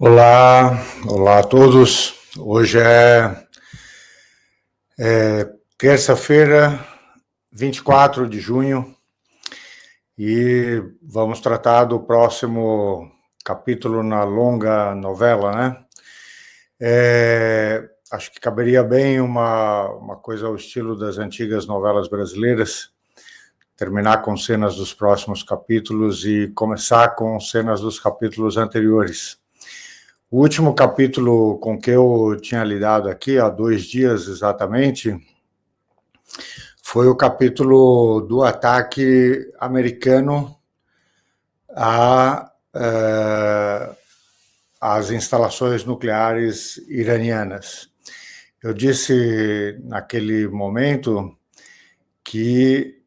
Olá, olá a todos. Hoje é terça-feira, 24 de junho, e vamos tratar do próximo capítulo na longa novela, né? Acho que caberia bem uma coisa ao estilo das antigas novelas brasileiras, terminar com cenas dos próximos capítulos e começar com cenas dos capítulos anteriores. O último capítulo com que eu tinha lidado aqui, há 2 dias exatamente, foi o capítulo do ataque americano às instalações nucleares iranianas. Eu disse naquele momento que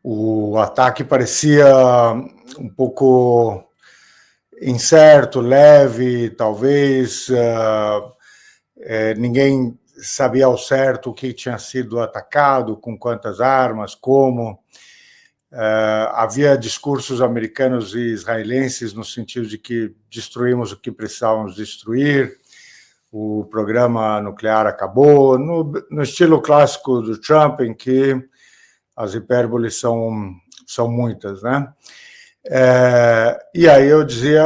o ataque parecia um pouco incerto, leve, talvez ninguém sabia ao certo o que tinha sido atacado, com quantas armas, como. Havia discursos americanos e israelenses no sentido de que destruímos o que precisávamos destruir, o programa nuclear acabou, no estilo clássico do Trump, em que as hipérboles são muitas, né? E aí eu dizia,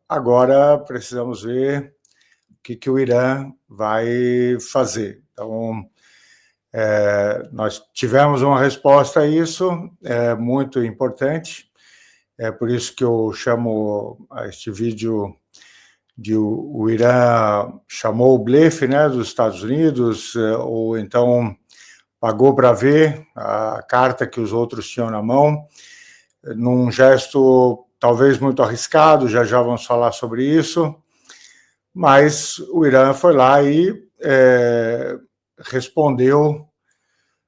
agora precisamos ver o que o Irã vai fazer. Então, nós tivemos uma resposta a isso, muito importante, é por isso que eu chamo este vídeo de o Irã chamou o blefe, né, dos Estados Unidos, ou então pagou para ver a carta que os outros tinham na mão, num gesto talvez muito arriscado, já vamos falar sobre isso, mas o Irã foi lá e respondeu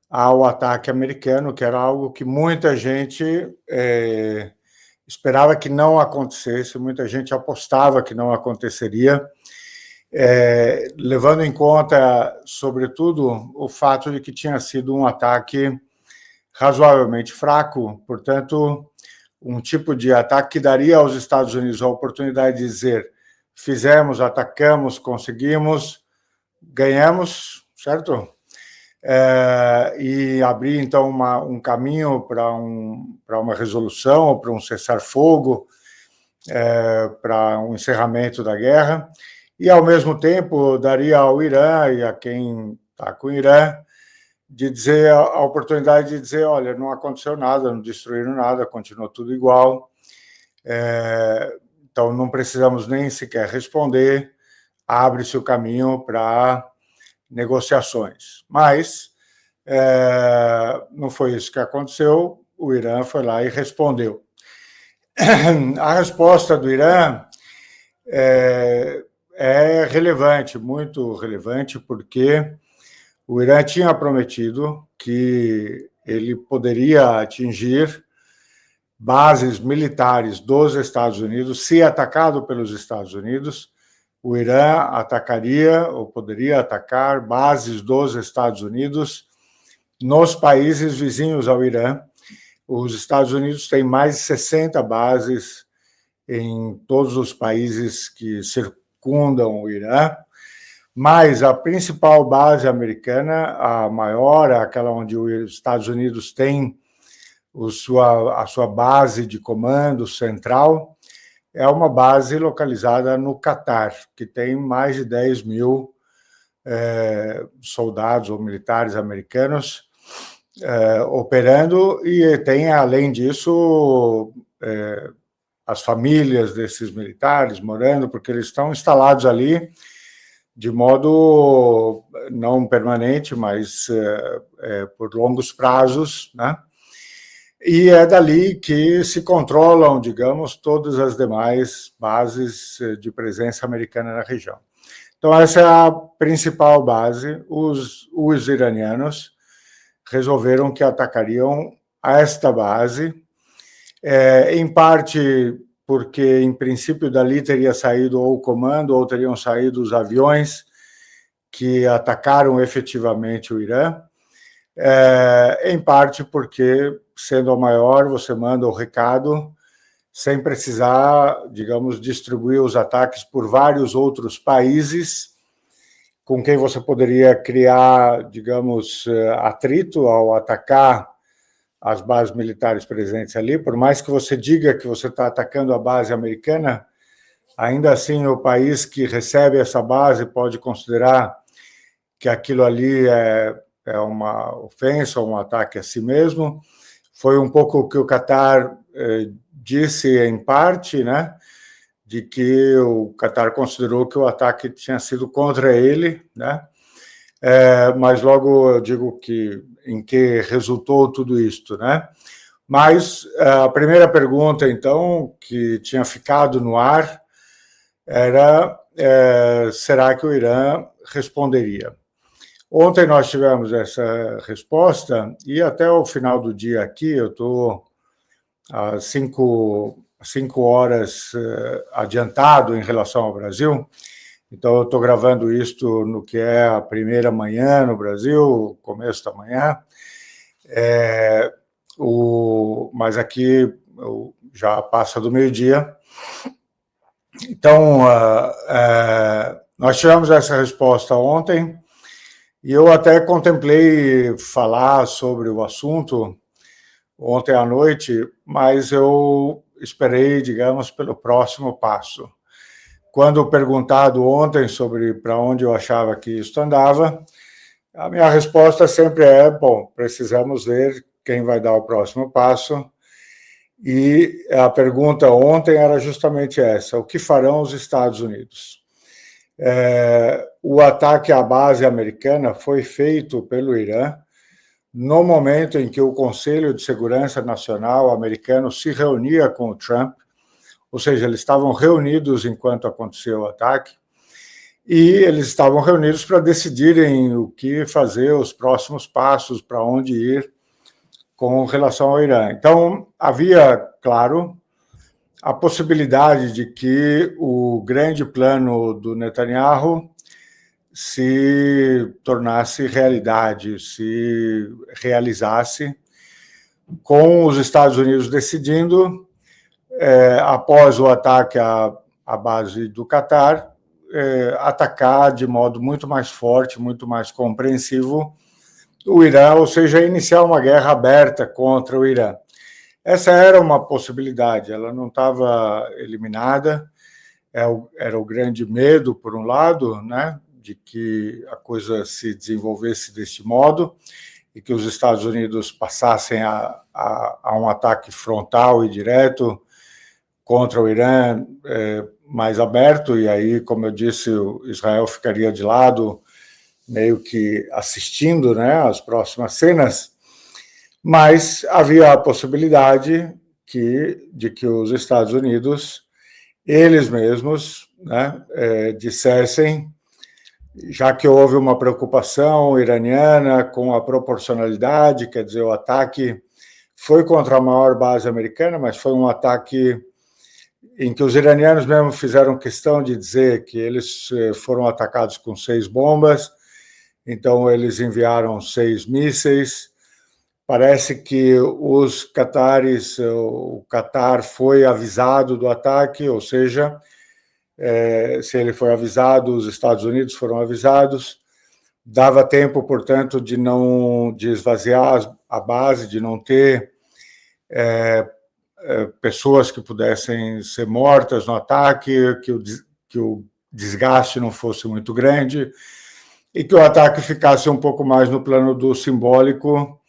ao ataque americano, que era algo que muita gente esperava que não acontecesse, muita gente apostava que não aconteceria, levando em conta, sobretudo, o fato de que tinha sido um ataque razoavelmente fraco, portanto, um tipo de ataque que daria aos Estados Unidos a oportunidade de dizer: fizemos, atacamos, conseguimos, ganhamos, certo? E abrir, então, um caminho para uma resolução, ou para um cessar-fogo, para um encerramento da guerra, e, ao mesmo tempo, daria ao Irã e a quem está com o Irã de dizer, a oportunidade de dizer: olha, não aconteceu nada, não destruíram nada, continuou tudo igual, então não precisamos nem sequer responder, abre-se o caminho para negociações. Mas não foi isso que aconteceu, o Irã foi lá e respondeu. A resposta do Irã é relevante, muito relevante, porque o Irã tinha prometido que ele poderia atingir bases militares dos Estados Unidos. Se atacado pelos Estados Unidos, o Irã atacaria, ou poderia atacar, bases dos Estados Unidos nos países vizinhos ao Irã. Os Estados Unidos têm mais de 60 bases em todos os países que circundam o Irã, mas a principal base americana, a maior, aquela onde os Estados Unidos tem a sua base de comando central, é uma base localizada no Catar, que tem mais de 10 mil soldados ou militares americanos operando, e tem, além disso, as famílias desses militares morando, porque eles estão instalados ali de modo não permanente, mas por longos prazos, né? E é dali que se controlam, digamos, todas as demais bases de presença americana na região. Então, essa é a principal base. Os iranianos resolveram que atacariam esta base, em parte porque, em princípio, dali teria saído ou o comando, ou teriam saído os aviões que atacaram efetivamente o Irã, em parte porque, sendo a maior, você manda o recado, sem precisar, digamos, distribuir os ataques por vários outros países com quem você poderia criar, digamos, atrito ao atacar as bases militares presentes ali. Por mais que você diga que você está atacando a base americana, ainda assim o país que recebe essa base pode considerar que aquilo ali é uma ofensa, um ataque a si mesmo. Foi um pouco o que o Qatar disse em parte, né, de que o Qatar considerou que o ataque tinha sido contra ele, né, mas logo eu digo que em que resultou tudo isto, né? Mas a primeira pergunta, então, que tinha ficado no ar era será que o Irã responderia? Ontem nós tivemos essa resposta e até o final do dia aqui, eu estou às 5 horas adiantado em relação ao Brasil, então eu estou gravando isto no que é a primeira manhã no Brasil, começo da manhã, mas aqui já passa do meio-dia. Então, nós tivemos essa resposta ontem, e eu até contemplei falar sobre o assunto ontem à noite, mas eu esperei, digamos, pelo próximo passo. Quando perguntado ontem sobre para onde eu achava que isso andava, a minha resposta sempre bom, precisamos ver quem vai dar o próximo passo. E a pergunta ontem era justamente essa: o que farão os Estados Unidos? O ataque à base americana foi feito pelo Irã no momento em que o Conselho de Segurança Nacional americano se reunia com o Trump, ou seja, eles estavam reunidos enquanto aconteceu o ataque, e eles estavam reunidos para decidirem o que fazer, os próximos passos, para onde ir com relação ao Irã. Então, havia, claro, a possibilidade de que o grande plano do Netanyahu se tornasse realidade, se realizasse, com os Estados Unidos decidindo, após o ataque à base do Qatar, atacar de modo muito mais forte, muito mais compreensivo o Irã, ou seja, iniciar uma guerra aberta contra o Irã. Essa era uma possibilidade, ela não estava eliminada, era o grande medo, por um lado, né, de que a coisa se desenvolvesse deste modo e que os Estados Unidos passassem a um ataque frontal e direto contra o Irã mais aberto, e aí, como eu disse, o Israel ficaria de lado, meio que assistindo, né, às próximas cenas, mas havia a possibilidade de que os Estados Unidos, eles mesmos, né, dissessem, já que houve uma preocupação iraniana com a proporcionalidade, quer dizer, o ataque foi contra a maior base americana, mas foi um ataque em que os iranianos mesmo fizeram questão de dizer que eles foram atacados com 6 bombas, então eles enviaram 6 mísseis. Parece que os catares, o Qatar foi avisado do ataque, ou seja, se ele foi avisado, os Estados Unidos foram avisados. Dava tempo, portanto, de esvaziar a base, de não ter pessoas que pudessem ser mortas no ataque, que o desgaste não fosse muito grande e que o ataque ficasse um pouco mais no plano do simbólico,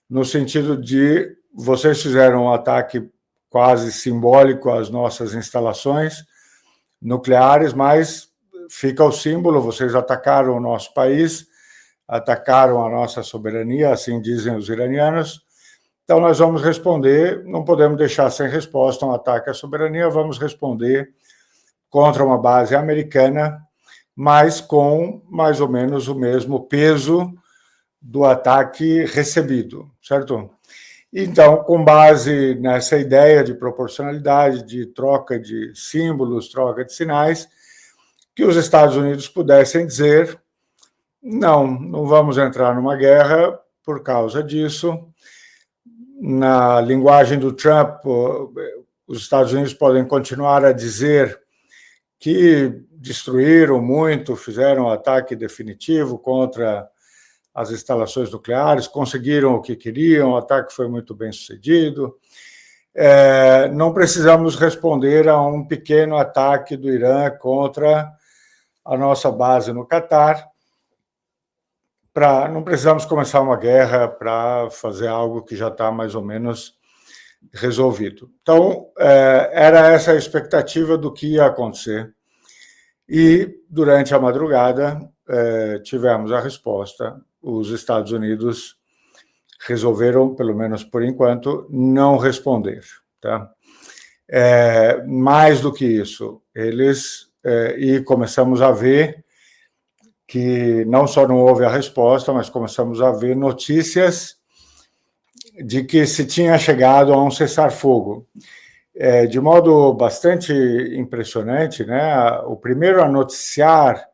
no sentido de vocês fizeram um ataque quase simbólico às nossas instalações nucleares, mas fica o símbolo, vocês atacaram o nosso país, atacaram a nossa soberania, assim dizem os iranianos, então nós vamos responder, não podemos deixar sem resposta um ataque à soberania, vamos responder contra uma base americana, mas com mais ou menos o mesmo peso do ataque recebido, certo? Então, com base nessa ideia de proporcionalidade, de troca de símbolos, troca de sinais, que os Estados Unidos pudessem dizer: não vamos entrar numa guerra por causa disso. Na linguagem do Trump, os Estados Unidos podem continuar a dizer que destruíram muito, fizeram um ataque definitivo contra as instalações nucleares, conseguiram o que queriam, o ataque foi muito bem sucedido. Não precisamos responder a um pequeno ataque do Irã contra a nossa base no Catar. Não precisamos começar uma guerra para fazer algo que já está mais ou menos resolvido. Então, era essa a expectativa do que ia acontecer. E, durante a madrugada, tivemos a resposta. Os Estados Unidos resolveram, pelo menos por enquanto, não responder. Tá? Mais do que isso, e começamos a ver que não só não houve a resposta, mas começamos a ver notícias de que se tinha chegado a um cessar-fogo. De modo bastante impressionante, né? O primeiro a noticiar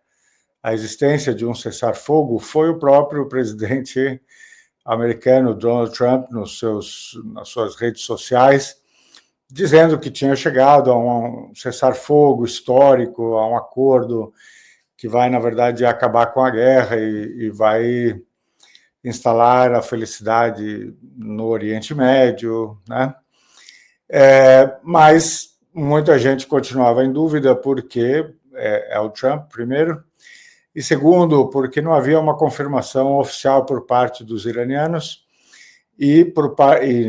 a existência de um cessar-fogo foi o próprio presidente americano, Donald Trump, nas suas redes sociais, dizendo que tinha chegado a um cessar-fogo histórico, a um acordo que vai, na verdade, acabar com a guerra e vai instalar a felicidade no Oriente Médio, né? Mas muita gente continuava em dúvida porque é o Trump, primeiro, e segundo, porque não havia uma confirmação oficial por parte dos iranianos e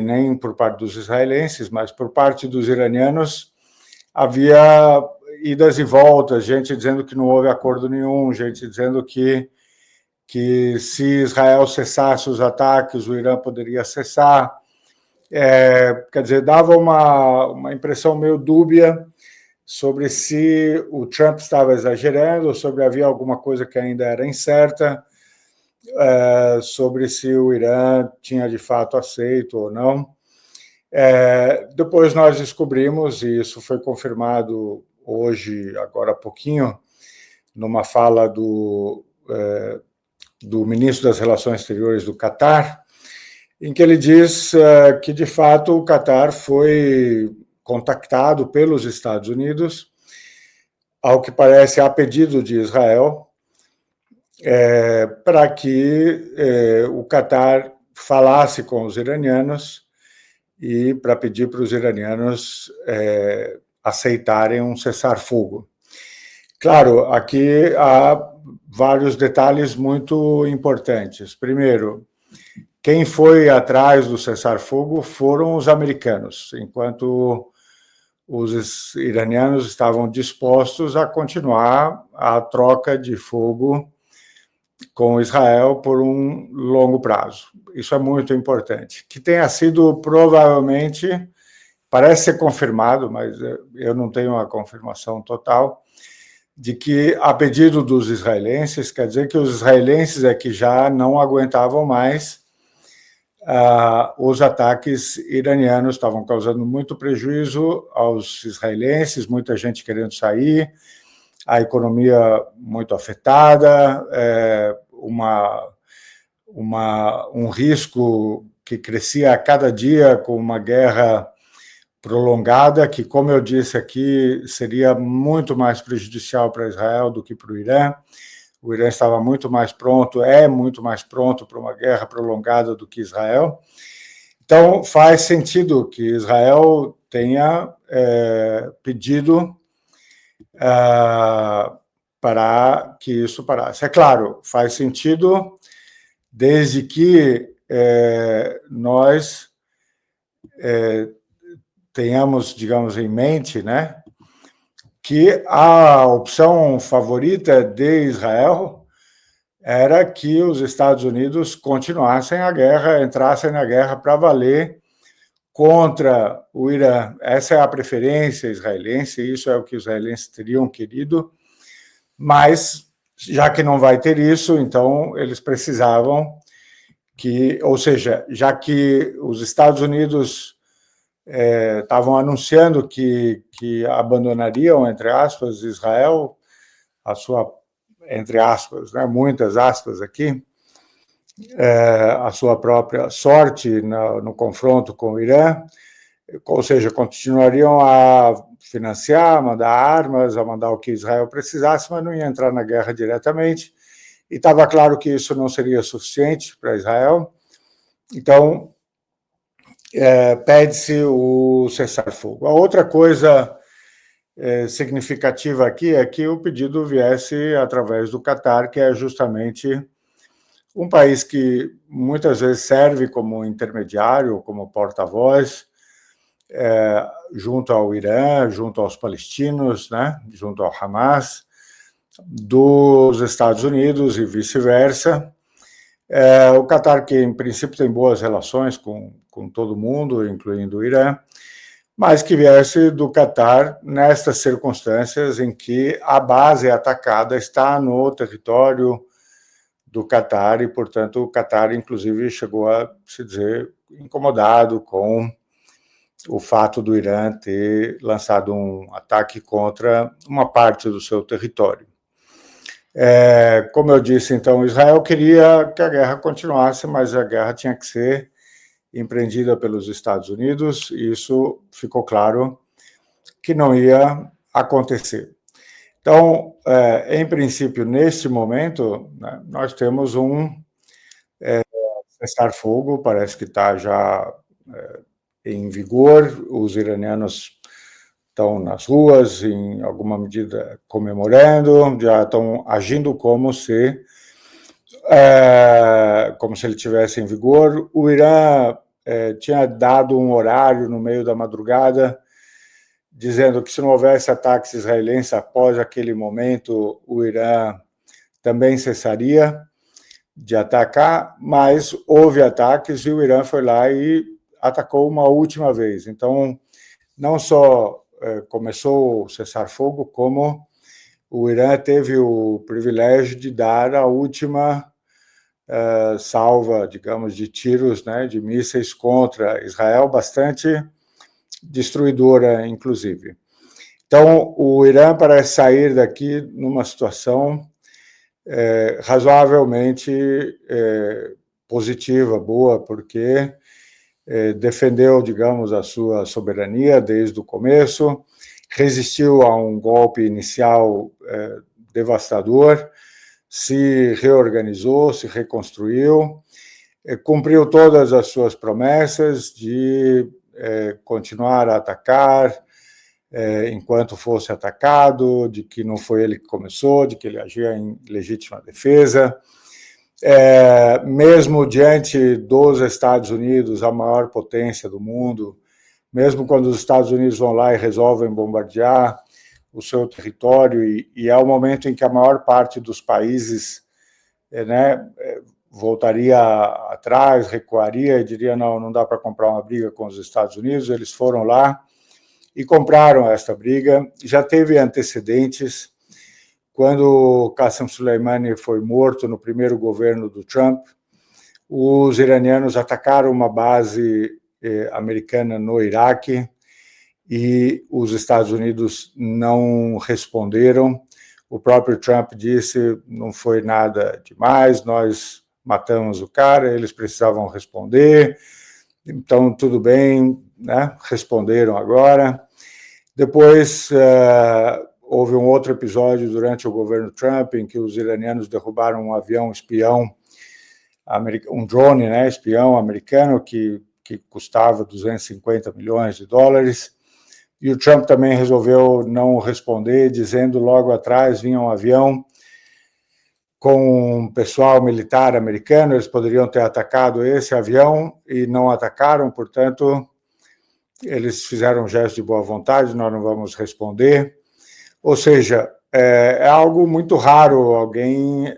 nem por parte dos israelenses, mas por parte dos iranianos havia idas e voltas, gente dizendo que não houve acordo nenhum, gente dizendo que se Israel cessasse os ataques, o Irã poderia cessar. Quer dizer, dava uma impressão meio dúbia sobre se o Trump estava exagerando, sobre havia alguma coisa que ainda era incerta, sobre se o Irã tinha de fato aceito ou não. Depois nós descobrimos, e isso foi confirmado hoje, agora há pouquinho, numa fala do ministro das Relações Exteriores do Catar, em que ele diz que, de fato, o Catar foi contactado pelos Estados Unidos, ao que parece a pedido de Israel, para que o Catar falasse com os iranianos e para pedir para os iranianos aceitarem um cessar-fogo. Claro, aqui há vários detalhes muito importantes. Primeiro, quem foi atrás do cessar-fogo foram os americanos, enquanto os iranianos estavam dispostos a continuar a troca de fogo com Israel por um longo prazo. Isso é muito importante. Que tenha sido provavelmente, parece ser confirmado, mas eu não tenho a confirmação total, de que, a pedido dos israelenses, quer dizer que os israelenses é que já não aguentavam mais os ataques iranianos, estavam causando muito prejuízo aos israelenses, muita gente querendo sair, a economia muito afetada, um risco que crescia a cada dia com uma guerra prolongada, que, como eu disse aqui, seria muito mais prejudicial para Israel do que para o Irã. O Irã estava muito mais pronto, muito mais pronto para uma guerra prolongada do que Israel. Então, faz sentido que Israel tenha pedido para que isso parasse. É claro, faz sentido desde que nós tenhamos, digamos, em mente, né, que a opção favorita de Israel era que os Estados Unidos continuassem a guerra, entrassem na guerra para valer contra o Irã. Essa é a preferência israelense, isso é o que os israelenses teriam querido, mas, já que não vai ter isso, então eles precisavam ou seja, já que os Estados Unidos estavam anunciando que abandonariam, entre aspas, Israel, a sua, entre aspas, né, muitas aspas aqui, a sua própria sorte no confronto com o Irã, ou seja, continuariam a financiar, mandar armas, a mandar o que Israel precisasse, mas não ia entrar na guerra diretamente. E estava claro que isso não seria suficiente para Israel. Então, pede-se o cessar-fogo. A outra coisa significativa aqui é que o pedido viesse através do Catar, que é justamente um país que muitas vezes serve como intermediário, como porta-voz, junto ao Irã, junto aos palestinos, né, junto ao Hamas, dos Estados Unidos e vice-versa. O Catar, que em princípio tem boas relações com todo mundo, incluindo o Irã, mas que viesse do Catar nestas circunstâncias em que a base atacada está no território do Catar e, portanto, o Catar, inclusive, chegou a se dizer incomodado com o fato do Irã ter lançado um ataque contra uma parte do seu território. Como eu disse, então, Israel queria que a guerra continuasse, mas a guerra tinha que ser empreendida pelos Estados Unidos, e isso ficou claro que não ia acontecer. Então, em princípio, neste momento, né, nós temos um cessar-fogo, parece que está já em vigor, os iranianos estão nas ruas, em alguma medida comemorando, já estão agindo como se ele estivesse em vigor. O Irã tinha dado um horário no meio da madrugada, dizendo que se não houvesse ataques israelenses após aquele momento, o Irã também cessaria de atacar, mas houve ataques e o Irã foi lá e atacou uma última vez. Então, não só começou o cessar-fogo, como o Irã teve o privilégio de dar a última salva, digamos, de tiros, né, de mísseis contra Israel, bastante destruidora, inclusive. Então, o Irã parece sair daqui numa situação razoavelmente positiva, boa, porque defendeu, digamos, a sua soberania desde o começo, resistiu a um golpe inicial devastador, se reorganizou, se reconstruiu, cumpriu todas as suas promessas de continuar a atacar enquanto fosse atacado, de que não foi ele que começou, de que ele agia em legítima defesa. Mesmo diante dos Estados Unidos, a maior potência do mundo, mesmo quando os Estados Unidos vão lá e resolvem bombardear o seu território, e é o momento em que a maior parte dos países voltaria atrás, recuaria e diria, não dá para comprar uma briga com os Estados Unidos. Eles foram lá e compraram esta briga. Já teve antecedentes. Quando Qasem Soleimani foi morto no primeiro governo do Trump, os iranianos atacaram uma base americana no Iraque e os Estados Unidos não responderam. O próprio Trump disse, não foi nada demais, nós matamos o cara, eles precisavam responder, então tudo bem, né? Responderam agora. Depois houve um outro episódio durante o governo Trump em que os iranianos derrubaram um avião espião, um drone, né, espião americano que custava 250 milhões de dólares, e o Trump também resolveu não responder, dizendo logo atrás vinha um avião com um pessoal militar americano, eles poderiam ter atacado esse avião e não atacaram, portanto, eles fizeram um gesto de boa vontade, nós não vamos responder. Ou seja, é algo muito raro alguém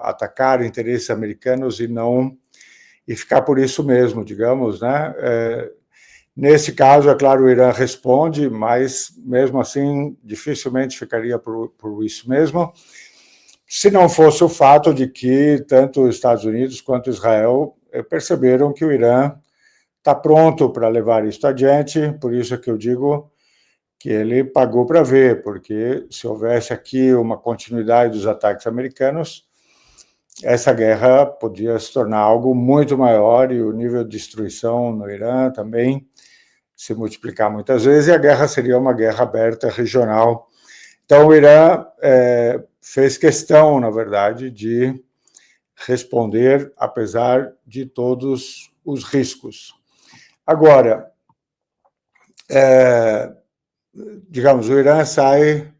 atacar interesses americanos e ficar por isso mesmo, digamos, né? Nesse caso, é claro, o Irã responde, mas mesmo assim dificilmente ficaria por isso mesmo, se não fosse o fato de que tanto os Estados Unidos quanto Israel perceberam que o Irã está pronto para levar isso adiante. Por isso é que eu digo que ele pagou para ver, porque se houvesse aqui uma continuidade dos ataques americanos, essa guerra podia se tornar algo muito maior e o nível de destruição no Irã também se multiplicar muitas vezes, e a guerra seria uma guerra aberta, regional. Então, o Irã fez questão, na verdade, de responder, apesar de todos os riscos. Agora, digamos, o Irã sai,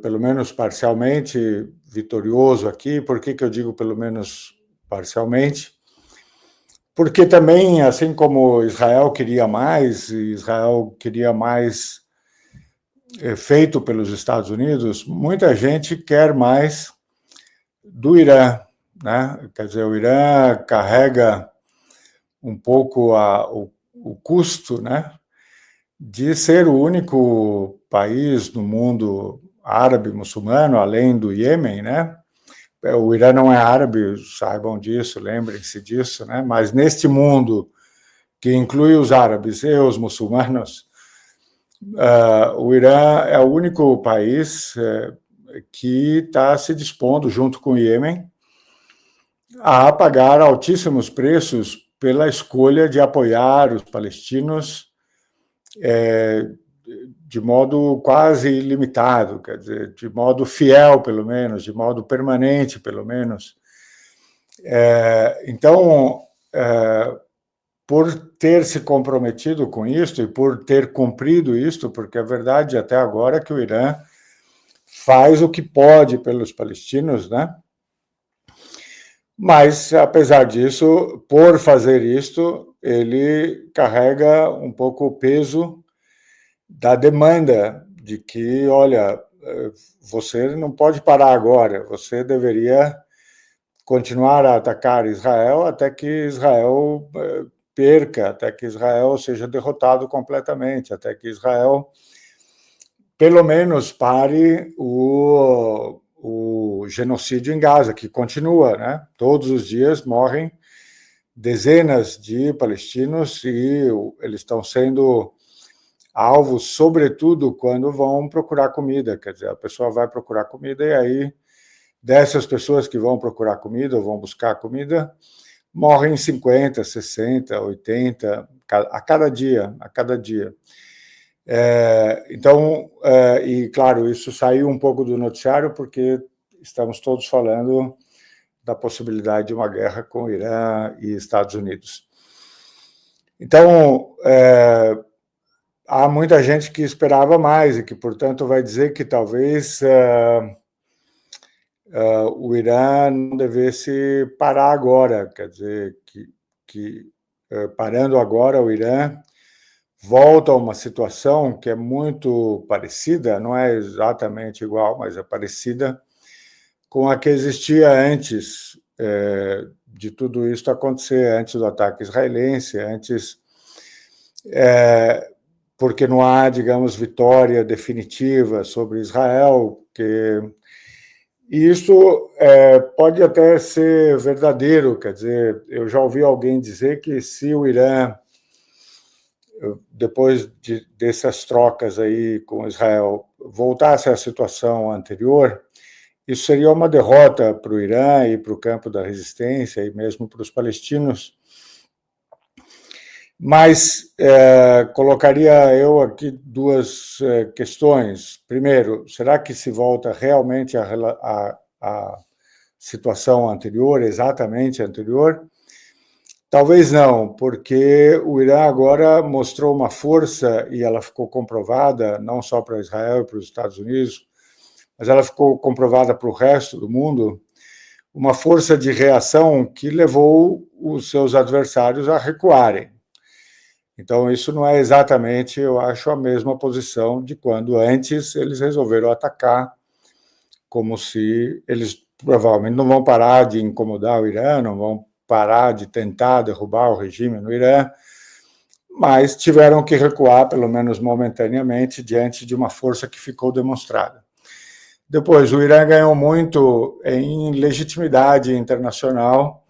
pelo menos parcialmente, vitorioso aqui. Por que eu digo pelo menos parcialmente? Porque também, assim como Israel queria mais feito pelos Estados Unidos, muita gente quer mais do Irã, né? Quer dizer, o Irã carrega um pouco o custo, né, de ser o único país no mundo árabe muçulmano, além do Iêmen, né? O Irã não é árabe, saibam disso, lembrem-se disso, né? Mas neste mundo que inclui os árabes e os muçulmanos, o Irã é o único país que está se dispondo, junto com o Iêmen, a pagar altíssimos preços pela escolha de apoiar os palestinos de modo quase ilimitado, quer dizer, de modo fiel, pelo menos, de modo permanente, pelo menos. Então, por ter se comprometido com isto e por ter cumprido isto, porque a verdade até agora é que o Irã faz o que pode pelos palestinos, né? Mas, apesar disso, por fazer isto, ele carrega um pouco o peso da demanda de que, olha, você não pode parar agora, você deveria continuar a atacar Israel até que Israel perca, até que Israel seja derrotado completamente, até que Israel, pelo menos, pare o genocídio em Gaza, que continua, né? Todos os dias morrem dezenas de palestinos e eles estão sendo alvos, sobretudo, quando vão procurar comida. Quer dizer, a pessoa vai procurar comida e aí, dessas pessoas que vão procurar comida ou vão buscar comida, morrem 50, 60, 80 a cada dia, Então, e claro, isso saiu um pouco do noticiário porque estamos todos falando da possibilidade de uma guerra com o Irã e Estados Unidos. Então, há muita gente que esperava mais e que, portanto, vai dizer que talvez o Irã não devesse parar agora, quer dizer, que parando agora, o Irã volta a uma situação que é muito parecida, não é exatamente igual, mas é parecida com a que existia antes de tudo isso acontecer, antes do ataque israelense, porque não há, digamos, vitória definitiva sobre Israel, e isso pode até ser verdadeiro, quer dizer, eu já ouvi alguém dizer que se o Irã, depois dessas trocas aí com Israel, voltasse à situação anterior, isso seria uma derrota para o Irã e para o campo da resistência e mesmo para os palestinos. Mas colocaria eu aqui duas questões. Primeiro, será que se volta realmente à situação anterior, exatamente anterior? Talvez não, porque o Irã agora mostrou uma força, e ela ficou comprovada, não só para Israel e para os Estados Unidos, mas ela ficou comprovada para o resto do mundo, uma força de reação que levou os seus adversários a recuarem. Então, isso não é exatamente, eu acho, a mesma posição de quando antes eles resolveram atacar, como se eles provavelmente não vão parar de incomodar o Irã, não vão parar de tentar derrubar o regime no Irã, mas tiveram que recuar, pelo menos momentaneamente, diante de uma força que ficou demonstrada. Depois, o Irã ganhou muito em legitimidade internacional,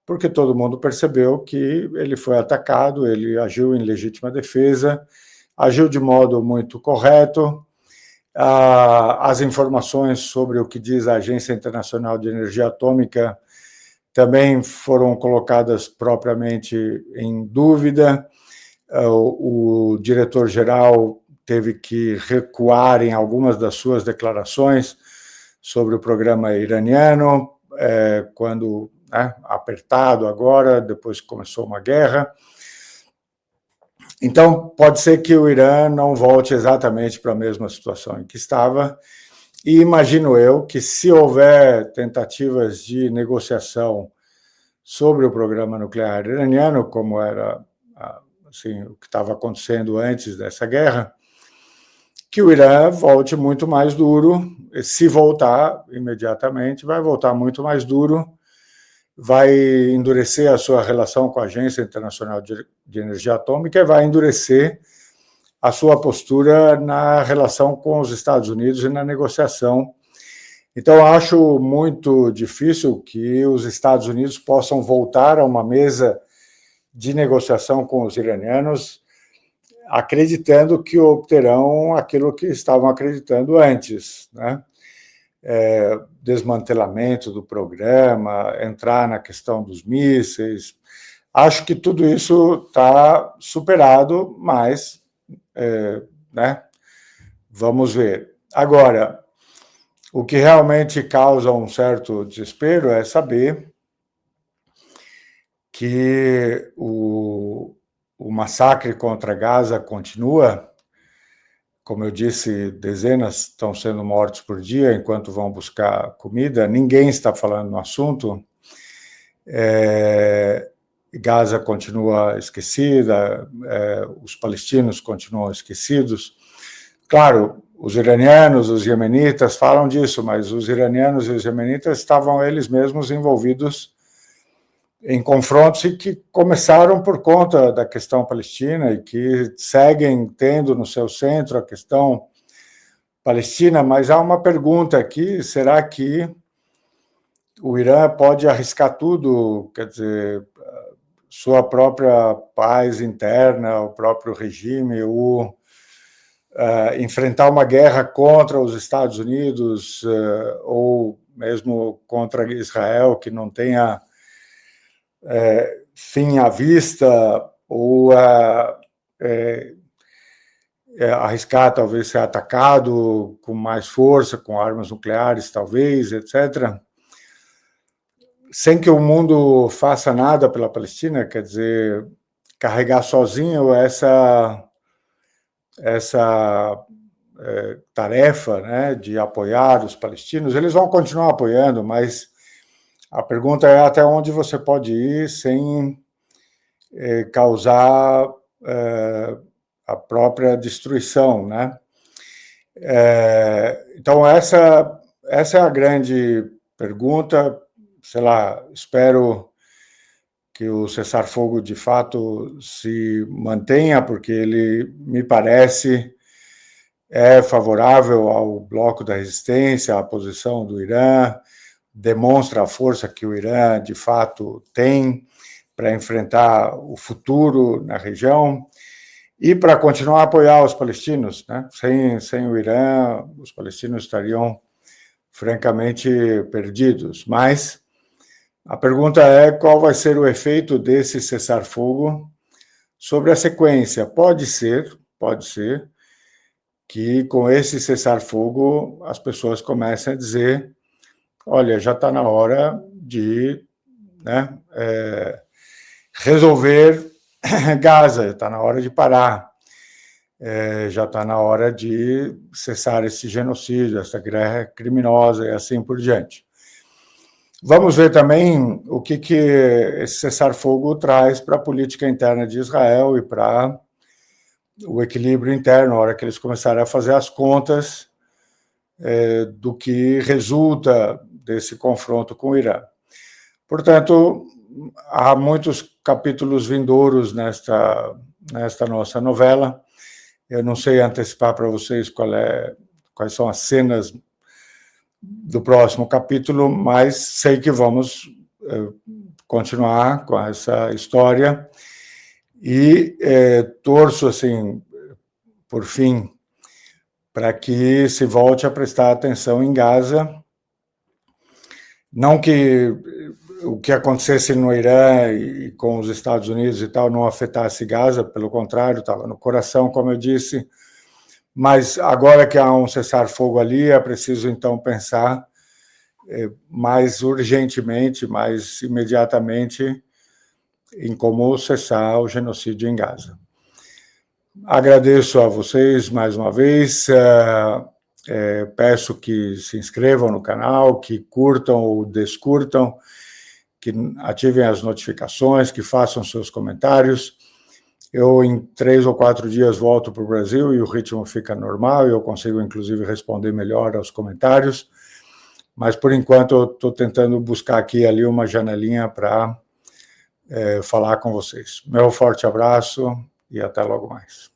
porque todo mundo percebeu que ele foi atacado, ele agiu em legítima defesa, agiu de modo muito correto. As informações sobre o que diz a Agência Internacional de Energia Atômica também foram colocadas propriamente em dúvida. o diretor-geral teve que recuar em algumas das suas declarações sobre o programa iraniano, quando, apertado agora, depois que começou uma guerra. Então, pode ser que o Irã não volte exatamente para a mesma situação em que estava, e imagino eu que, se houver tentativas de negociação sobre o programa nuclear iraniano, como era assim, o que estava acontecendo antes dessa guerra, que o Irã volte muito mais duro. Se voltar imediatamente, vai voltar muito mais duro, vai endurecer a sua relação com a Agência Internacional de Energia Atômica e vai endurecer a sua postura na relação com os Estados Unidos e na negociação. Então, acho muito difícil que os Estados Unidos possam voltar a uma mesa de negociação com os iranianos, acreditando que obterão aquilo que estavam acreditando antes, né? Desmantelamento do programa, entrar na questão dos mísseis. Acho que tudo isso está superado, mas né, vamos ver. Agora, o que realmente causa um certo desespero é saber que o massacre contra Gaza continua. Como eu disse, dezenas estão sendo mortos por dia enquanto vão buscar comida. Ninguém está falando no assunto. Gaza continua esquecida, os palestinos continuam esquecidos. Claro, os iranianos, os iemenitas falam disso, mas os iranianos e os iemenitas estavam eles mesmos envolvidos em confrontos e que começaram por conta da questão palestina e que seguem tendo no seu centro a questão palestina. Mas há uma pergunta aqui: será que o Irã pode arriscar tudo, quer dizer, sua própria paz interna, o próprio regime, enfrentar uma guerra contra os Estados Unidos ou mesmo contra Israel, que não tenha fim à vista, ou arriscar talvez ser atacado com mais força, com armas nucleares, talvez, etc., sem que o mundo faça nada pela Palestina, quer dizer, carregar sozinho essa tarefa, né, de apoiar os palestinos. Eles vão continuar apoiando, mas a pergunta é até onde você pode ir sem causar a própria destruição, né? Então, essa é a grande pergunta. Sei lá, espero que o cessar-fogo de fato se mantenha, porque ele, me parece, é favorável ao bloco da resistência, à posição do Irã, demonstra a força que o Irã, de fato, tem para enfrentar o futuro na região e para continuar a apoiar os palestinos, né? Sem o Irã, os palestinos estariam francamente perdidos. Mas a pergunta é qual vai ser o efeito desse cessar-fogo sobre a sequência. Pode ser que com esse cessar-fogo as pessoas comecem a dizer: olha, já está na hora de, né, resolver Gaza, está na hora de parar, já está na hora de cessar esse genocídio, essa guerra criminosa e assim por diante. Vamos ver também o que esse cessar-fogo traz para a política interna de Israel e para o equilíbrio interno, na hora que eles começarem a fazer as contas do que resulta desse confronto com o Irã. Portanto, há muitos capítulos vindouros nesta nossa novela. Eu não sei antecipar para vocês quais são as cenas do próximo capítulo, mas sei que vamos continuar com essa história e torço, assim, por fim, para que se volte a prestar atenção em Gaza. Não que o que acontecesse no Irã e com os Estados Unidos e tal não afetasse Gaza, pelo contrário, estava no coração, como eu disse. Mas agora que há um cessar-fogo ali, é preciso então pensar mais urgentemente, mais imediatamente, em como cessar o genocídio em Gaza. Agradeço a vocês mais uma vez, peço que se inscrevam no canal, que curtam ou descurtam, que ativem as notificações, que façam seus comentários. Eu, em 3 ou 4 dias, volto para o Brasil e o ritmo fica normal e eu consigo, inclusive, responder melhor aos comentários. Mas, por enquanto, eu estou tentando buscar aqui e ali uma janelinha para falar com vocês. Meu forte abraço e até logo mais.